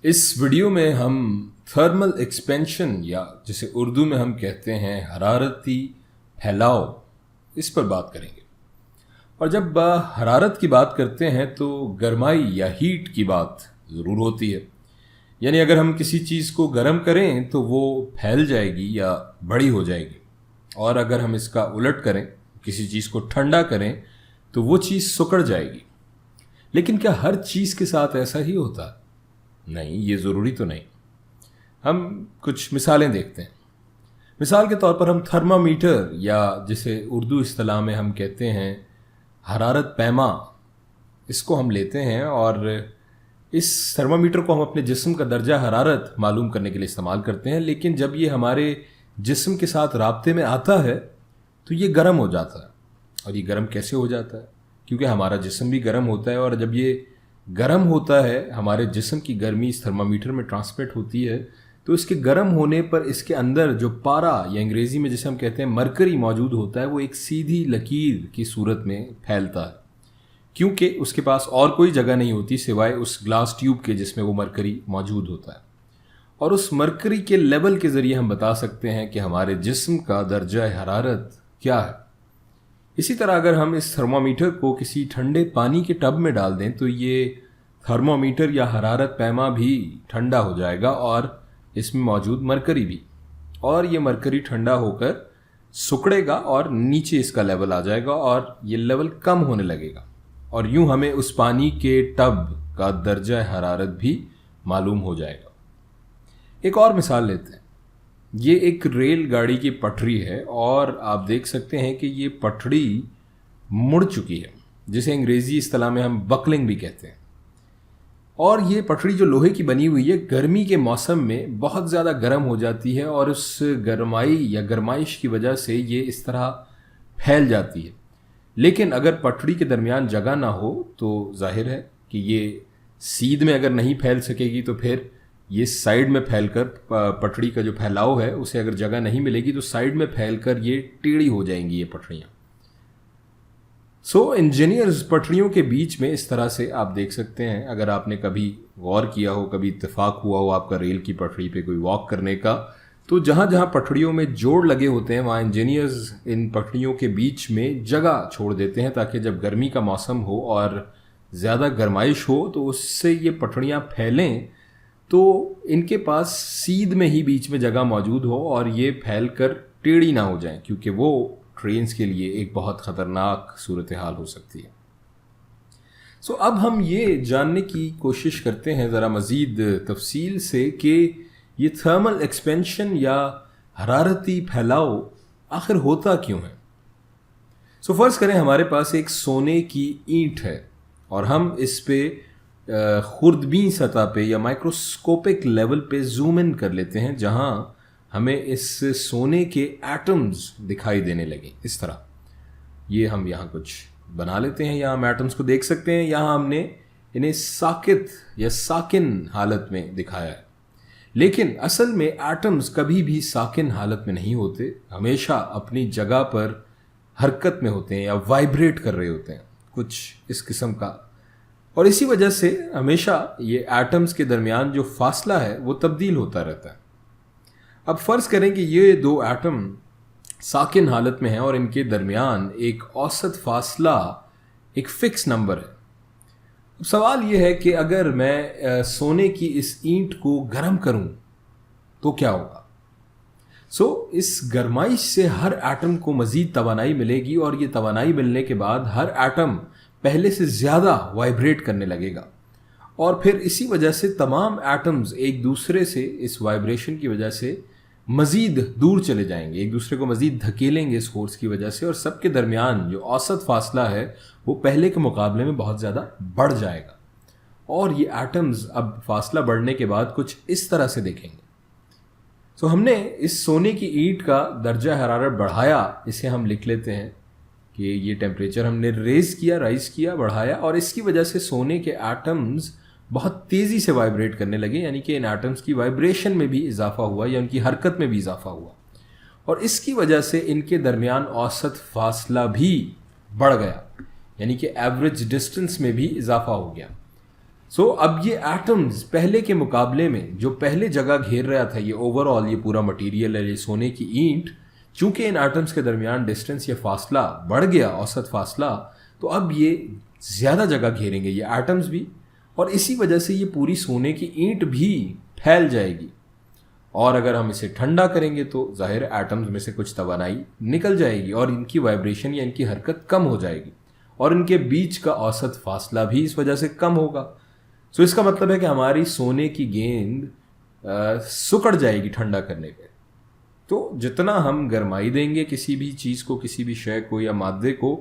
اس video میں ہم thermal expansion یا جسے اردو میں ہم کہتے ہیں حرارتی پھیلاؤ، اس پر بات کریں گے۔ اور جب حرارت کی بات کرتے ہیں تو گرمائی یا ہیٹ کی بات ضرور ہوتی ہے، یعنی اگر ہم کسی چیز کو گرم کریں تو وہ پھیل جائے گی یا بڑی ہو جائے گی، اور اگر ہم اس کا الٹ کریں، کسی چیز کو ٹھنڈا کریں تو وہ چیز سکڑ جائے گی۔ لیکن کیا ہر چیز کے ساتھ ایسا ہی ہوتا ہے؟ نہیں، یہ ضروری تو نہیں۔ ہم کچھ مثالیں دیکھتے ہیں۔ مثال کے طور پر ہم تھرمامیٹر یا جسے اردو اصطلاح میں ہم کہتے ہیں حرارت پیما، اس کو ہم لیتے ہیں اور اس تھرمامیٹر کو ہم اپنے جسم کا درجہ حرارت معلوم کرنے کے لیے استعمال کرتے ہیں، لیکن جب یہ ہمارے جسم کے ساتھ رابطے میں آتا ہے تو یہ گرم ہو جاتا ہے۔ اور یہ گرم کیسے ہو جاتا ہے؟ کیونکہ ہمارا جسم بھی گرم ہوتا ہے، اور جب یہ گرم ہوتا ہے، ہمارے جسم کی گرمی اس تھرمامیٹر میں ٹرانسمٹ ہوتی ہے، تو اس کے گرم ہونے پر اس کے اندر جو پارا یا انگریزی میں جسے ہم کہتے ہیں مرکری موجود ہوتا ہے، وہ ایک سیدھی لکیر کی صورت میں پھیلتا ہے، کیونکہ اس کے پاس اور کوئی جگہ نہیں ہوتی سوائے اس گلاس ٹیوب کے جس میں وہ مرکری موجود ہوتا ہے۔ اور اس مرکری کے لیول کے ذریعے ہم بتا سکتے ہیں کہ ہمارے جسم کا درجہ حرارت کیا ہے۔ اسی طرح اگر ہم اس تھرمامیٹر کو کسی ٹھنڈے پانی کے ٹب میں ڈال دیں تو یہ تھرمامیٹر یا حرارت پیما بھی ٹھنڈا ہو جائے گا، اور اس میں موجود مرکری بھی، اور یہ مرکری ٹھنڈا ہو کر سکڑے گا اور نیچے اس کا لیول آ جائے گا، اور یہ لیول کم ہونے لگے گا، اور یوں ہمیں اس پانی کے ٹب کا درجہ حرارت بھی معلوم ہو جائے گا۔ ایک اور مثال لیتے ہیں۔ یہ ایک ریل گاڑی کی پٹری ہے، اور آپ دیکھ سکتے ہیں کہ یہ پٹڑی مڑ چکی ہے، جسے انگریزی اصطلاح میں ہم بکلنگ بھی کہتے ہیں۔ اور یہ پٹڑی جو لوہے کی بنی ہوئی ہے، گرمی کے موسم میں بہت زیادہ گرم ہو جاتی ہے، اور اس گرمائی یا گرمائش کی وجہ سے یہ اس طرح پھیل جاتی ہے۔ لیکن اگر پٹڑی کے درمیان جگہ نہ ہو تو ظاہر ہے کہ یہ سیدھ میں اگر نہیں پھیل سکے گی تو پھر یہ سائیڈ میں پھیل کر، پٹڑی کا جو پھیلاؤ ہے اسے اگر جگہ نہیں ملے گی تو سائیڈ میں پھیل کر یہ ٹیڑھی ہو جائیں گی یہ پٹڑیاں۔ انجینئرز پٹڑیوں کے بیچ میں اس طرح سے آپ دیکھ سکتے ہیں، اگر آپ نے کبھی غور کیا ہو، کبھی اتفاق ہوا ہو آپ کا ریل کی پٹڑی پہ کوئی واک کرنے کا، تو جہاں جہاں پٹڑیوں میں جوڑ لگے ہوتے ہیں وہاں انجینئرز ان پٹڑیوں کے بیچ میں جگہ چھوڑ دیتے ہیں، تاکہ جب گرمی کا موسم ہو اور زیادہ گرمائش ہو تو اس سے یہ پٹڑیاں پھیلیں تو ان کے پاس سیدھ میں ہی بیچ میں جگہ موجود ہو اور یہ پھیل کر ٹیڑھی نہ ہو جائیں، کیونکہ وہ ٹرینز کے لیے ایک بہت خطرناک صورتحال ہو سکتی ہے۔ اب ہم یہ جاننے کی کوشش کرتے ہیں ذرا مزید تفصیل سے کہ یہ تھرمل ایکسپینشن یا حرارتی پھیلاؤ آخر ہوتا کیوں ہے۔ فرض کریں ہمارے پاس ایک سونے کی اینٹ ہے، اور ہم اس پہ خوردبین سطح پہ یا مائکروسکوپک لیول پہ زوم ان کر لیتے ہیں، جہاں ہمیں اس سونے کے ایٹمز دکھائی دینے لگیں۔ اس طرح یہ ہم یہاں کچھ بنا لیتے ہیں، یہاں ہم ایٹمز کو دیکھ سکتے ہیں، یہاں ہم نے انہیں ساکت یا ساکن حالت میں دکھایا ہے۔ لیکن اصل میں ایٹمز کبھی بھی ساکن حالت میں نہیں ہوتے، ہمیشہ اپنی جگہ پر حرکت میں ہوتے ہیں یا وائبریٹ کر رہے ہوتے ہیں، کچھ اس قسم کا۔ اور اسی وجہ سے ہمیشہ یہ ایٹمز کے درمیان جو فاصلہ ہے وہ تبدیل ہوتا رہتا ہے۔ اب فرض کریں کہ یہ دو ایٹم ساکن حالت میں ہیں اور ان کے درمیان ایک اوسط فاصلہ ایک فکس نمبر ہے۔ اب سوال یہ ہے کہ اگر میں سونے کی اس اینٹ کو گرم کروں تو کیا ہوگا؟ اس گرمائش سے ہر ایٹم کو مزید توانائی ملے گی، اور یہ توانائی ملنے کے بعد ہر ایٹم پہلے سے زیادہ وائبریٹ کرنے لگے گا، اور پھر اسی وجہ سے تمام ایٹمز ایک دوسرے سے اس وائبریشن کی وجہ سے مزید دور چلے جائیں گے، ایک دوسرے کو مزید دھکیلیں گے اس فورس کی وجہ سے، اور سب کے درمیان جو اوسط فاصلہ ہے وہ پہلے کے مقابلے میں بہت زیادہ بڑھ جائے گا، اور یہ ایٹمز اب فاصلہ بڑھنے کے بعد کچھ اس طرح سے دیکھیں گے۔ ہم نے اس سونے کی اینٹ کا درجہ حرارت بڑھایا، اسے ہم لکھ لیتے ہیں کہ یہ ٹیمپریچر ہم نے رائز کیا، بڑھایا، اور اس کی وجہ سے سونے کے ایٹمز بہت تیزی سے وائبریٹ کرنے لگے، یعنی کہ ان ایٹمز کی وائبریشن میں بھی اضافہ ہوا یا ان کی حرکت میں بھی اضافہ ہوا، اور اس کی وجہ سے ان کے درمیان اوسط فاصلہ بھی بڑھ گیا، یعنی کہ ایوریج ڈسٹنس میں بھی اضافہ ہو گیا۔ سو اب یہ ایٹمز پہلے کے مقابلے میں جو پہلے جگہ گھیر رہا تھا یہ اوور آل یہ پورا مٹیریل ہے، یہ سونے کی اینٹ، چونکہ ان ایٹمز کے درمیان ڈسٹینس یا فاصلہ بڑھ گیا، اوسط فاصلہ، تو اب یہ زیادہ جگہ گھیریں گے یہ ایٹمز بھی، اور اسی وجہ سے یہ پوری سونے کی اینٹ بھی پھیل جائے گی. اور اگر ہم اسے ٹھنڈا کریں گے تو ظاہر ایٹمز میں سے کچھ توانائی نکل جائے گی اور ان کی وائبریشن یا ان کی حرکت کم ہو جائے گی، اور ان کے بیچ کا اوسط فاصلہ بھی اس وجہ سے کم ہوگا. سو اس کا مطلب ہے کہ ہماری سونے کی گیند سکڑ جائے گی ٹھنڈا کرنے پہ. تو جتنا ہم گرمائی دیں گے کسی بھی چیز کو، کسی بھی شے کو یا مادے کو،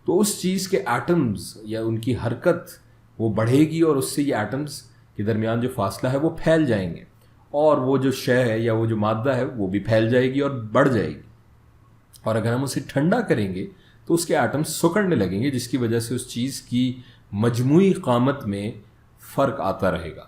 تو اس چیز کے ایٹمز یا ان کی حرکت وہ بڑھے گی، اور اس سے یہ ایٹمز کے درمیان جو فاصلہ ہے وہ پھیل جائیں گے، اور وہ جو شے ہے یا وہ جو مادہ ہے وہ بھی پھیل جائے گی اور بڑھ جائے گی. اور اگر ہم اسے ٹھنڈا کریں گے تو اس کے ایٹمز سکڑنے لگیں گے، جس کی وجہ سے اس چیز کی مجموعی قامت میں فرق آتا رہے گا.